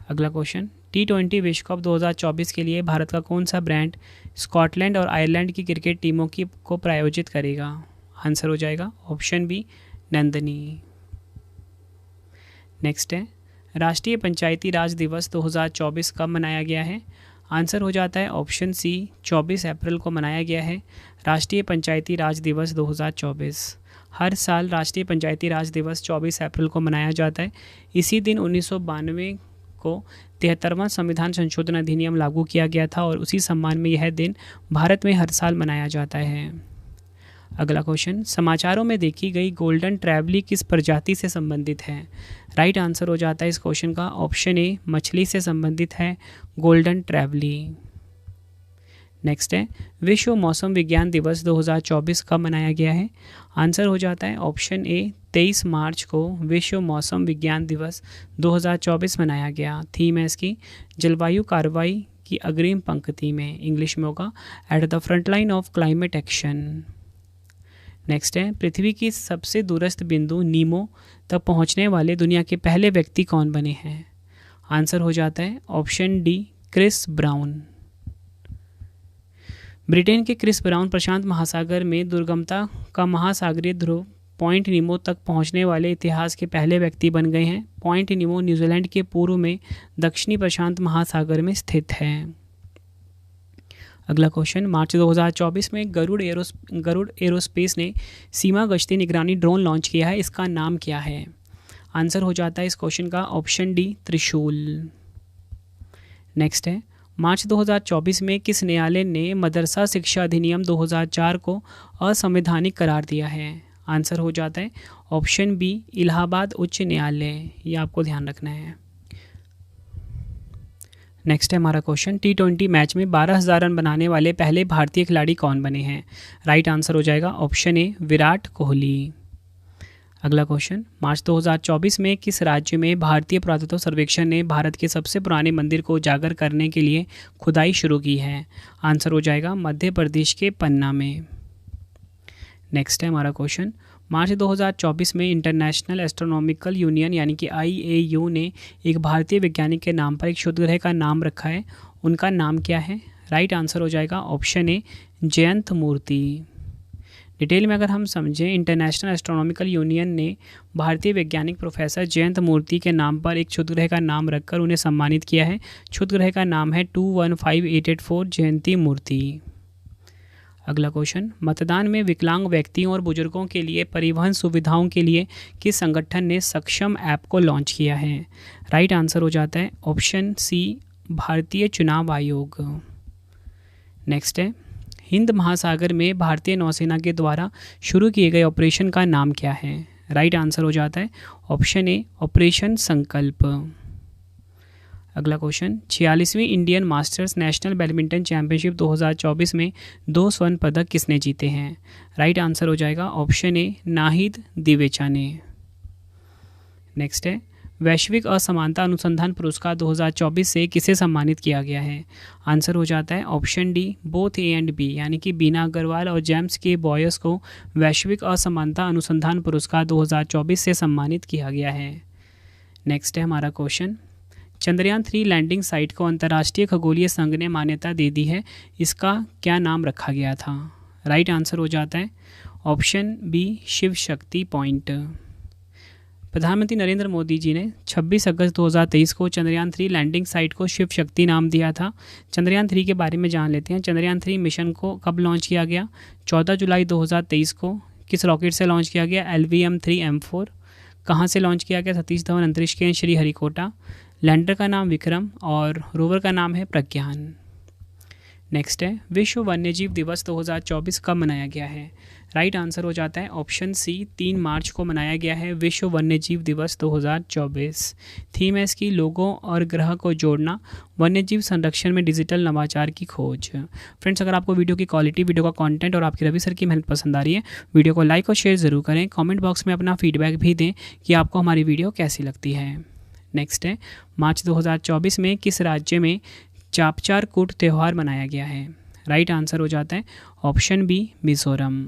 अगला क्वेश्चन, T20 विश्व कप 2024 के लिए भारत का कौन सा ब्रांड स्कॉटलैंड और आयरलैंड की क्रिकेट टीमों को प्रायोजित करेगा? आंसर हो जाएगा ऑप्शन बी नंदनी। नेक्स्ट है राष्ट्रीय पंचायती राज दिवस 2024 कब मनाया गया है? आंसर हो जाता है ऑप्शन सी 24 अप्रैल को मनाया गया है राष्ट्रीय पंचायती राज दिवस 2024। हर साल राष्ट्रीय पंचायती राज दिवस 24 अप्रैल को मनाया जाता है। इसी दिन 1992 को 73वां संविधान संशोधन अधिनियम लागू किया गया था और उसी सम्मान में यह दिन भारत में हर साल मनाया जाता है। अगला क्वेश्चन, समाचारों में देखी गई गोल्डन ट्रैवली किस प्रजाति से संबंधित है? राइट आंसर हो जाता है इस क्वेश्चन का ऑप्शन ए मछली से संबंधित है गोल्डन ट्रैवली। नेक्स्ट है विश्व मौसम विज्ञान दिवस 2024 कब मनाया गया है? आंसर हो जाता है ऑप्शन ए 23 मार्च को विश्व मौसम विज्ञान दिवस 2024 मनाया गया। थीम है इसकी जलवायु कार्रवाई की अग्रिम पंक्ति में, इंग्लिश में होगा at the front line of climate action. Next है पृथ्वी की सबसे दूरस्थ बिंदु नीमो तक पहुंचने वाले दुनिया के पहले व्यक्ति कौन बने हैं? आंसर हो जाता है option D Chris Brown. Britain के क्रिस ब्राउन प्रशांत महासागर में दुर्गमता का महासागरीय ध्रुव पॉइंट नीमो तक पहुंचने वाले इतिहास के पहले व्यक्ति बन गए हैं। पॉइंट नीमो न्यूजीलैंड के पूर्व में दक्षिणी प्रशांत महासागर में स्थित है। अगला क्वेश्चन, मार्च 2024 में गरुड़ एरोस्पेस ने सीमा गश्ती निगरानी ड्रोन लॉन्च किया है, इसका नाम क्या है? आंसर हो जाता है इस क्वेश्चन का ऑप्शन डी त्रिशूल। नेक्स्ट है मार्च 2024 में किस न्यायालय ने मदरसा शिक्षा अधिनियम 2004 को असंवैधानिक करार दिया है? आंसर हो जाता है ऑप्शन बी इलाहाबाद उच्च न्यायालय, ये आपको ध्यान रखना है। नेक्स्ट है हमारा क्वेश्चन, T20 मैच में 12,000 रन बनाने वाले पहले भारतीय खिलाड़ी कौन बने हैं? राइट आंसर हो जाएगा ऑप्शन ए विराट कोहली। अगला क्वेश्चन, मार्च 2024 में किस राज्य में भारतीय पुरातत्व सर्वेक्षण ने भारत के सबसे पुराने मंदिर को उजागर करने के लिए खुदाई शुरू की है? आंसर हो जाएगा मध्य प्रदेश के पन्ना में। नेक्स्ट है हमारा क्वेश्चन, मार्च 2024 में इंटरनेशनल एस्ट्रोनॉमिकल यूनियन यानी कि IAU ने एक भारतीय वैज्ञानिक के नाम पर एक क्षुद्र ग्रह का नाम रखा है, उनका नाम क्या है? राइट आंसर हो जाएगा option A Jayant Murthy. Detail में अगर हम समझें, इंटरनेशनल एस्ट्रोनॉमिकल यूनियन ने भारतीय वैज्ञानिक प्रोफेसर जयंत मूर्ति के नाम पर एक क्षुद्र ग्रह का नाम रखकर उन्हें सम्मानित किया है। क्षुद्र ग्रह का नाम है 215884 जयंती मूर्ति। अगला क्वेश्चन, मतदान में विकलांग व्यक्तियों और बुजुर्गों के लिए परिवहन सुविधाओं के लिए किस संगठन ने सक्षम ऐप को लॉन्च किया है? राइट आंसर हो जाता है ऑप्शन सी भारतीय चुनाव आयोग। नेक्स्ट है, हिंद महासागर में भारतीय नौसेना के द्वारा शुरू किए गए ऑपरेशन का नाम क्या है? राइट आंसर हो जाता है ऑप्शन ए ऑपरेशन संकल्प। अगला क्वेश्चन, 46वीं Indian masters national badminton championship 2024 में 2 स्वर्ण पदक किसने जीते हैं? राइट आंसर हो जाएगा ऑप्शन ए नाहिद दिवेचा ने। नेक्स्ट है, वैश्विक असमानता अनुसंधान पुरस्कार 2024 से किसे सम्मानित किया गया है? आंसर हो जाता है option D both A and B, यानी कि बीना अग्रवाल और जेम्स के बॉयस को वैश्विक असमानता अनुसंधान पुरस्कार 2024 से सम्मानित किया गया है। नेक्स्ट है हमारा क्वेश्चन, चंद्रयान 3 लैंडिंग साइट को अंतर्राष्ट्रीय खगोलीय संघ ने मान्यता दे दी है, इसका क्या नाम रखा गया था? राइट आंसर हो जाता है option B Shiv Shakti point. प्रधानमंत्री नरेंद्र मोदी जी ने 26 अगस्त 2023 को चंद्रयान 3 लैंडिंग साइट को शिव शक्ति नाम दिया था। चंद्रयान 3 के बारे में जान लेते हैं। चंद्रयान 3 मिशन को कब लॉन्च किया गया? 14 जुलाई 2023 को। किस रॉकेट से लॉन्च किया गया? LVM-3M4। कहाँ से लॉन्च किया गया? सतीश धवन अंतरिक्ष केंद्र श्रीहरिकोटा। लैंडर का नाम विक्रम और रोवर का नाम है प्रज्ञान। नेक्स्ट है, विश्व वन्यजीव दिवस 2024 कब मनाया गया है? राइट आंसर हो जाता है ऑप्शन सी 3 मार्च को मनाया गया है विश्व वन्यजीव दिवस 2024। थीम है इसकी लोगों और ग्रह को जोड़ना, वन्यजीव संरक्षण में डिजिटल नवाचार की खोज। फ्रेंड्स, अगर आपको वीडियो की क्वालिटी, वीडियो का कंटेंट और आपकी रवि सर की मेहनत पसंद आ रही है, वीडियो को लाइक और शेयर ज़रूर करें। कमेंट बॉक्स में अपना फीडबैक भी दें कि आपको हमारी वीडियो कैसी लगती है। नेक्स्ट है, मार्च 2024 में किस राज्य में चापचार कूट त्यौहार मनाया गया है? राइट आंसर हो जाता है ऑप्शन बी मिजोरम।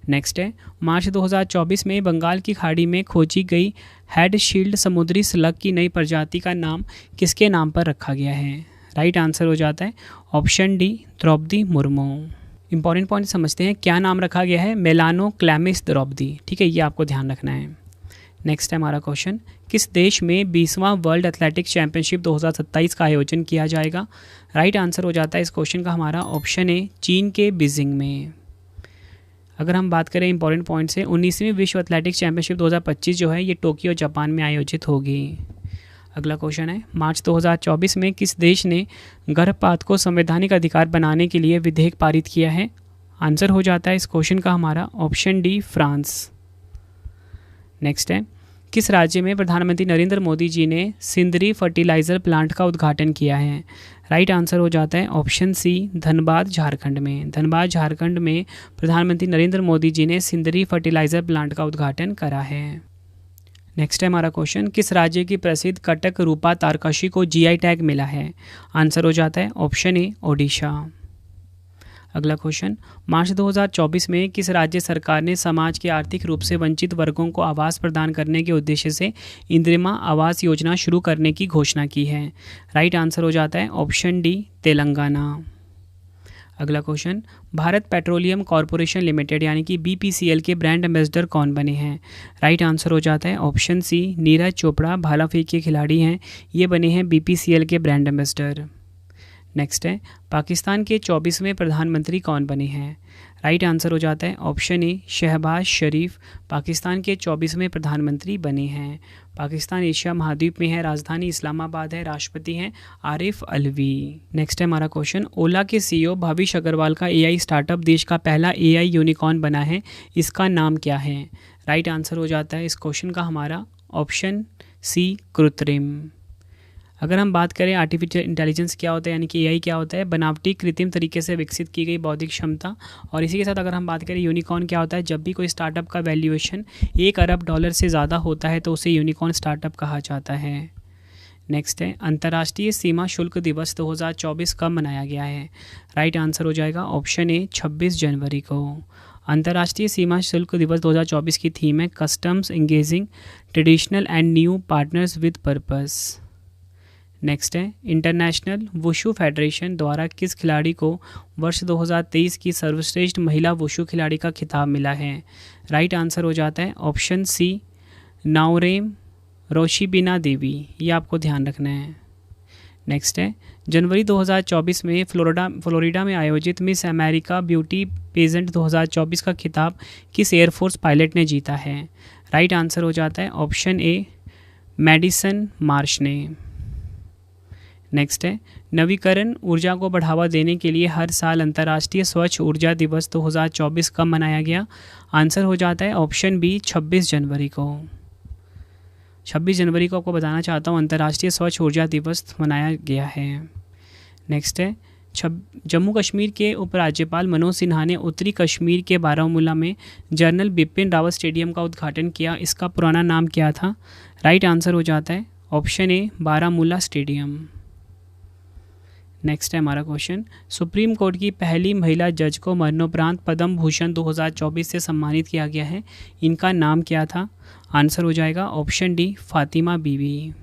नेक्स्ट है, मार्च 2024 में बंगाल की खाड़ी में खोजी गई हेड शील्ड समुद्री स्लग की नई प्रजाति का नाम किसके नाम पर रखा गया है? राइट आंसर हो जाता है option D Draupadi Murmu. Important point समझते हैं, क्या नाम रखा गया है? मेलानोक्लैमिस द्रौपदी। ठीक है, ये आपको ध्यान रखना है। नेक्स्ट है हमारा क्वेश्चन, किस देश में 20वां वर्ल्ड एथलेटिक्स चैंपियनशिप 2027 का आयोजन किया जाएगा? राइट आंसर हो जाता है इस क्वेश्चन का हमारा ऑप्शन ए चीन के बीजिंग में। अगर हम बात करें इंपॉर्टेंट पॉइंट से, 19वीं विश्व एथलेटिक्स चैंपियनशिप 2025 जो है ये टोक्यो जापान में आयोजित होगी। अगला क्वेश्चन है, मार्च 2024 में किस देश ने गर्भपात को संवैधानिक अधिकार बनाने के लिए विधेयक पारित किया है? आंसर हो जाता है इस क्वेश्चन का हमारा ऑप्शन डी फ्रांस। नेक्स्ट है, किस राज्य में प्रधानमंत्री नरेंद्र मोदी जी ने सिंदरी फर्टिलाइज़र प्लांट का उद्घाटन किया है? राइट आंसर हो जाता है ऑप्शन सी धनबाद झारखंड में। धनबाद झारखंड में प्रधानमंत्री नरेंद्र मोदी जी ने सिंदरी फर्टिलाइज़र प्लांट का उद्घाटन करा है। नेक्स्ट है हमारा क्वेश्चन, किस राज्य की प्रसिद्ध कटक रूपा तारकशी को GI टैग मिला है? आंसर हो जाता है ऑप्शन ए ओडिशा। अगला क्वेश्चन, मार्च 2024 में किस राज्य सरकार ने समाज के आर्थिक रूप से वंचित वर्गों को आवास प्रदान करने के उद्देश्य से इंदिरा आवास योजना शुरू करने की घोषणा की है? राइट आंसर हो जाता है ऑप्शन डी तेलंगाना। अगला question, Bharat petroleum corporation limited यानी कि BPCL के ब्रांड एम्बेसडर कौन बने हैं? राइट आंसर हो जाता है ऑप्शन सी नीरज चोपड़ा, भाला फेंक के खिलाड़ी हैं, ये बने हैं BPCL के ब्रांड एम्बेसडर। नेक्स्ट है, पाकिस्तान के 24वें प्रधानमंत्री कौन बने हैं? राइट आंसर हो जाता है ऑप्शन ए शहबाज शरीफ, पाकिस्तान के 24वें प्रधानमंत्री बने हैं। पाकिस्तान एशिया महाद्वीप में है, राजधानी इस्लामाबाद है, राष्ट्रपति हैं आरिफ अलवी। नेक्स्ट है हमारा क्वेश्चन, ओला के CEO भविष अग्रवाल का AI स्टार्टअप देश का पहला AI यूनिकॉर्न बना है, इसका नाम क्या है? राइट आंसर हो जाता है इस क्वेश्चन का हमारा ऑप्शन सी कृत्रिम। अगर हम बात करें आर्टिफिशियल इंटेलिजेंस क्या होता है यानी कि एआई क्या होता है, बनावटी कृत्रिम तरीके से विकसित की गई बौद्धिक क्षमता। और इसी के साथ अगर हम बात करें यूनिकॉर्न क्या होता है, जब भी कोई स्टार्टअप का वैल्यूएशन $1 अरब से ज़्यादा होता है तो उसे यूनिकॉर्न स्टार्टअप कहा जाता है। नेक्स्ट है अंतर्राष्ट्रीय सीमा शुल्क दिवस 2024 कब मनाया गया है। राइट आंसर हो जाएगा ऑप्शन ए 26 जनवरी को। अंतर्राष्ट्रीय सीमा शुल्क दिवस 2024 की थीम है customs engaging traditional and new partners with purpose. Next है इंटरनेशनल वुशु फेडरेशन द्वारा किस खिलाड़ी को वर्ष 2023 की सर्वश्रेष्ठ महिला वुशु खिलाड़ी का खिताब मिला है। राइट आंसर हो जाता है ऑप्शन सी नाओरेम रोशिबिना देवी, ये आपको ध्यान रखना है। नेक्स्ट है जनवरी 2024 में फ्लोरिडा में आयोजित मिस अमेरिका ब्यूटी पेजेंट 2024 का खिताब किस एयरफोर्स पायलट ने जीता है। राइट आंसर हो जाता है ऑप्शन ए मैडिसन मार्श ने। नेक्स्ट है नवीकरण ऊर्जा को बढ़ावा देने के लिए हर साल अंतर्राष्ट्रीय स्वच्छ ऊर्जा दिवस 2024 कब मनाया गया। आंसर हो जाता है ऑप्शन बी 26 जनवरी को। 26 जनवरी को आपको बताना चाहता हूँ अंतर्राष्ट्रीय स्वच्छ ऊर्जा दिवस मनाया गया है। नेक्स्ट है जम्मू कश्मीर के उपराज्यपाल मनोज सिन्हा ने उत्तरी कश्मीर के बारामूला में जनरल बिपिन रावत स्टेडियम का उद्घाटन किया, इसका पुराना नाम क्या था। राइट आंसर हो जाता है option A Baramulla stadium. Next है हमारा क्वेश्चन सुप्रीम कोर्ट की पहली महिला जज को मरणोपरांत पद्म भूषण 2024 से सम्मानित किया गया है, इनका नाम क्या था। आंसर हो जाएगा ऑप्शन डी फातिमा बीवी।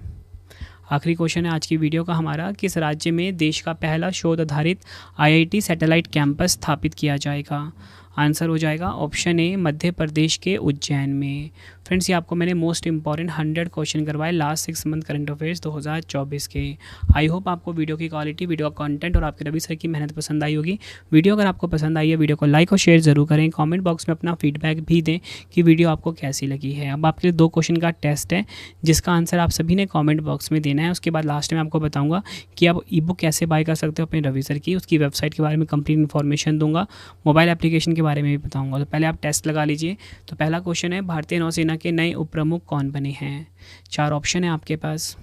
आखिरी क्वेश्चन है आज की वीडियो का हमारा, किस राज्य में देश का पहला शोध आधारित आईआईटी सैटेलाइट कैंपस स्थापित किया जाएगा। आंसर हो जाएगा ऑप्शन ए मध्य प्रदेश के उज्जैन में। फ्रेंड्स ये आपको मैंने मोस्ट इंपॉर्टेंट 100 क्वेश्चन करवाए लास्ट 6 मंथ करंट अफेयर्स 2024 के। आई होप आपको वीडियो की क्वालिटी, वीडियो का कंटेंट और आपके रवि सर की मेहनत पसंद आई होगी। वीडियो अगर आपको पसंद आई है वीडियो को लाइक और शेयर जरूर करें, कमेंट बॉक्स में अपना फीडबैक भी दें कि वीडियो आपको कैसी लगी है। अब आपके लिए 2 क्वेश्चन का टेस्ट है जिसका आंसर आप सभी ने कॉमेंट बॉक्स में देना है। उसके बाद लास्ट में आपको बताऊँगा कि आप ई बुक कैसे बाय कर सकते हो अपने रवि सर की, उसकी वेबसाइट के बारे में कंप्लीट इन्फॉर्मेशन दूंगा, मोबाइल एप्लीकेशन के बारे में भी बताऊँगा। तो पहले आप टेस्ट लगा लीजिए। तो पहला क्वेश्चन है भारतीय नौसेना के नए उप प्रमुख कौन बने हैं। 4 ऑप्शन है आपके पास।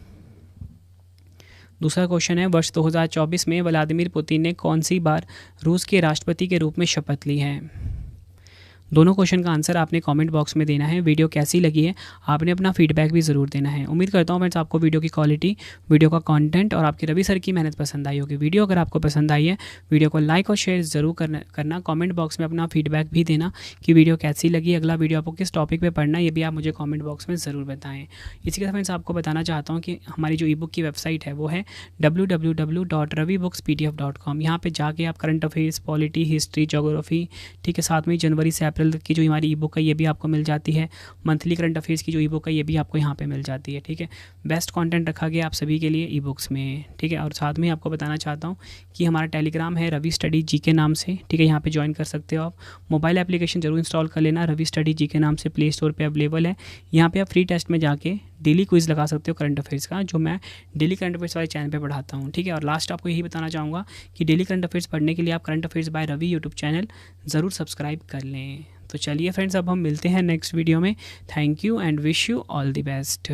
दूसरा क्वेश्चन है वर्ष 2024 में व्लादिमीर पुतिन ने कौन सी बार रूस के राष्ट्रपति के रूप में शपथ ली है। दोनों क्वेश्चन का आंसर आपने कमेंट बॉक्स में देना है। वीडियो कैसी लगी है आपने अपना फीडबैक भी ज़रूर देना है। उम्मीद करता हूँ फ्रेंड्स आपको वीडियो की क्वालिटी, वीडियो का कंटेंट और आपके रवि सर की मेहनत पसंद आई होगी। वीडियो अगर आपको पसंद आई है वीडियो को लाइक और शेयर ज़रूर करना। कमेंट बॉक्स में अपना फीडबैक भी देना कि वीडियो कैसी लगी, अगला वीडियो आपको किस टॉपिक पर पढ़ना है, ये भी आप मुझे कॉमेंट बॉक्स में ज़रूर बताएँ। इसी के साथ फ्रेंड्स आपको बताना चाहता हूँ कि हमारी जो ई बुक की वेबसाइट है वो है www.ravibooks.pdf.com। यहाँ पर जाके आप current affairs, polity, history, geography, ठीक है, साथ में जनवरी से अप्रैल तक की जो हमारी ई बुक है ये भी आपको मिल जाती है। मंथली करंट अफेयर्स की जो ई बुक है ये भी आपको यहाँ पे मिल जाती है। ठीक है, बेस्ट कंटेंट रखा गया आप सभी के लिए ई बुक्स में। ठीक है, और साथ में आपको बताना चाहता हूँ कि हमारा टेलीग्राम है रवि स्टडी जी के नाम से। ठीक है, यहाँ पे ज्वाइन कर सकते हो आप। मोबाइल एप्लीकेशन जरूर इंस्टॉल कर लेना, रवि स्टडी जी के नाम से प्ले स्टोर पर अवेलेबल है। यहाँ पर आप फ्री टेस्ट में जाके डेली क्विज लगा सकते हो करंट अफेयर्स का, जो मैं डेली करंट अफेयर्स वाले चैनल पे पढ़ाता हूँ। ठीक है, और लास्ट आपको यही बताना चाहूँगा कि डेली करंट अफेयर्स पढ़ने के लिए आप current affairs by Ravi YouTube channel ज़रूर सब्सक्राइब कर लें। तो चलिए फ्रेंड्स अब हम मिलते हैं नेक्स्ट वीडियो में। Thank you and wish you all the best.